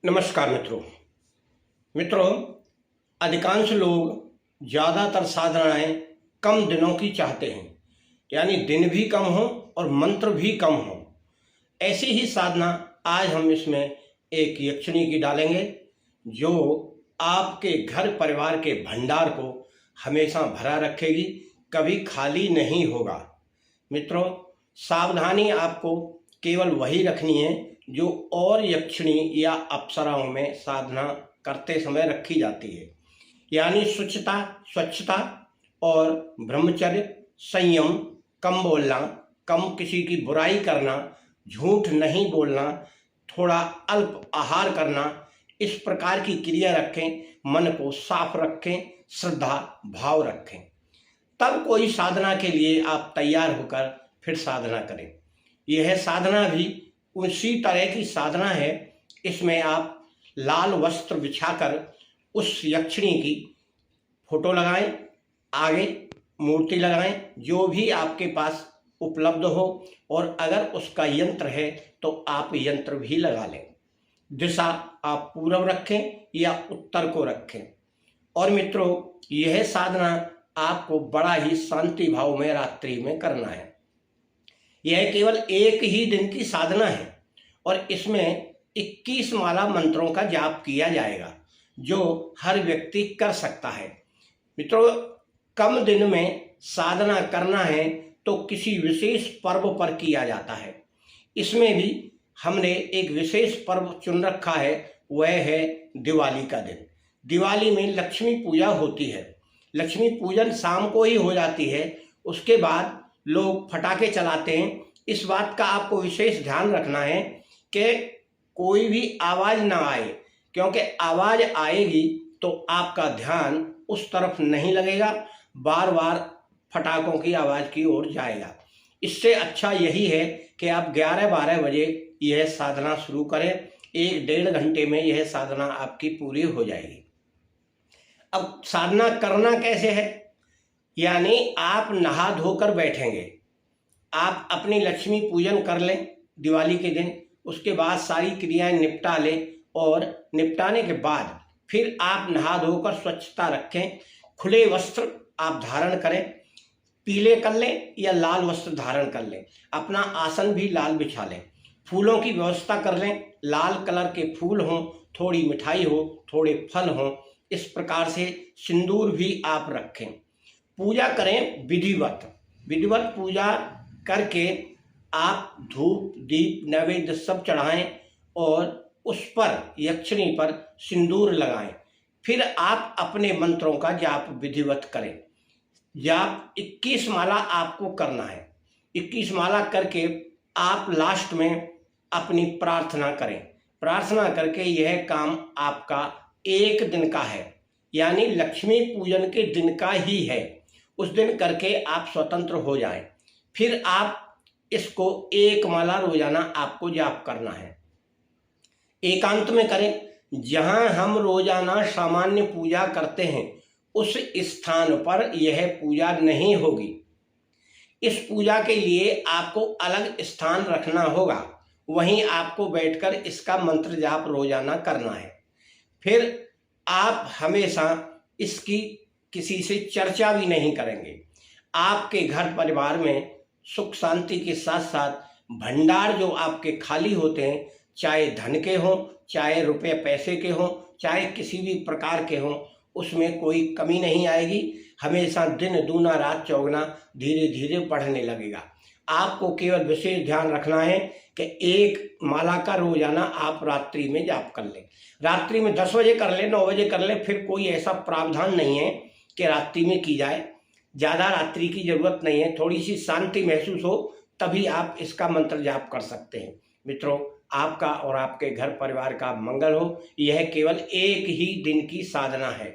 नमस्कार मित्रों, अधिकांश लोग ज़्यादातर साधनाएं कम दिनों की चाहते हैं, यानी दिन भी कम हो और मंत्र भी कम हो। ऐसी ही साधना आज हम इसमें एक यक्षिणी की डालेंगे जो आपके घर परिवार के भंडार को हमेशा भरा रखेगी, कभी खाली नहीं होगा। मित्रों, सावधानी आपको केवल वही रखनी है जो और यक्षिणी या अप्सराओं में साधना करते समय रखी जाती है, यानी स्वच्छता और ब्रह्मचर्य, संयम, कम बोलना, कम किसी की बुराई करना, झूठ नहीं बोलना, थोड़ा अल्प आहार करना। इस प्रकार की क्रिया रखें, मन को साफ रखें, श्रद्धा भाव रखें, तब कोई साधना के लिए आप तैयार होकर फिर साधना करें। यह साधना भी उसी तरह की साधना है। इसमें आप लाल वस्त्र बिछाकर उस यक्षिणी की फोटो लगाएं, आगे मूर्ति लगाएं, जो भी आपके पास उपलब्ध हो, और अगर उसका यंत्र है तो आप यंत्र भी लगा लें। दिशा आप पूर्व रखें या उत्तर को रखें। और मित्रों, यह साधना आपको बड़ा ही शांति भाव में रात्रि में करना है। यह केवल एक ही दिन की साधना है और इसमें 21 माला मंत्रों का जाप किया जाएगा, जो हर व्यक्ति कर सकता है। मित्रों, कम दिन में साधना करना है तो किसी विशेष पर्व पर किया जाता है। इसमें भी हमने एक विशेष पर्व चुन रखा है, वह है दिवाली का दिन। दिवाली में लक्ष्मी पूजा होती है। लक्ष्मी पूजन शाम को ही हो जाती है। उसके बाद लोग फटाके चलाते हैं। इस बात का आपको विशेष ध्यान रखना है कि कोई भी आवाज़ ना आए, क्योंकि आवाज़ आएगी तो आपका ध्यान उस तरफ नहीं लगेगा, बार बार फटाकों की आवाज़ की ओर जाएगा। इससे अच्छा यही है कि आप 11-12 बजे यह साधना शुरू करें। 1-1.5 घंटे में यह साधना आपकी पूरी हो जाएगी। अब साधना करना कैसे है, यानी आप नहा धोकर बैठेंगे। आप अपनी लक्ष्मी पूजन कर लें दिवाली के दिन, उसके बाद सारी क्रियाएं निपटा लें और निपटाने के बाद फिर आप नहा धोकर स्वच्छता रखें। खुले वस्त्र आप धारण करें, पीले कर लें या लाल वस्त्र धारण कर लें। अपना आसन भी लाल बिछा लें। फूलों की व्यवस्था कर लें, लाल कलर के फूल हों, थोड़ी मिठाई हो, थोड़े फल हों। इस प्रकार से सिंदूर भी आप रखें। पूजा करें विधिवत पूजा करके आप धूप दीप नैवेद्य सब चढ़ाएं और उस पर यक्षिणी पर सिंदूर लगाएं। फिर आप अपने मंत्रों का जाप विधिवत करें। जाप 21 माला आपको करना है। 21 माला करके आप लास्ट में अपनी प्रार्थना करें। प्रार्थना करके यह काम आपका एक दिन का है, यानी लक्ष्मी पूजन के दिन का ही है। उस दिन करके आप स्वतंत्र हो जाएं। फिर आप इसको 1 माला रोजाना आपको जाप करना है। एकांत में करें। जहां हम रोजाना सामान्य पूजा करते हैं उस स्थान पर यह पूजा नहीं होगी। इस पूजा के लिए आपको अलग स्थान रखना होगा, वहीं आपको बैठकर इसका मंत्र जाप रोजाना करना है। फिर आप हमेशा इसकी किसी से चर्चा भी नहीं करेंगे। आपके घर परिवार में सुख शांति के साथ साथ भंडार जो आपके खाली होते हैं, चाहे धन के हों, चाहे रुपए पैसे के हों, चाहे किसी भी प्रकार के हों, उसमें कोई कमी नहीं आएगी। हमेशा दिन दूना रात चौगुना धीरे धीरे बढ़ने लगेगा। आपको केवल विशेष ध्यान रखना है कि 1 माला का रोजाना आप रात्रि में जाप कर लें। रात्रि में 10 बजे कर लें, 9 बजे कर लें। फिर कोई ऐसा प्रावधान नहीं है कि रात्रि में की जाए। ज़्यादा रात्रि की जरूरत नहीं है। थोड़ी सी शांति महसूस हो तभी आप इसका मंत्र जाप कर सकते हैं। मित्रों, आपका और आपके घर परिवार का मंगल हो। यह केवल एक ही दिन की साधना है।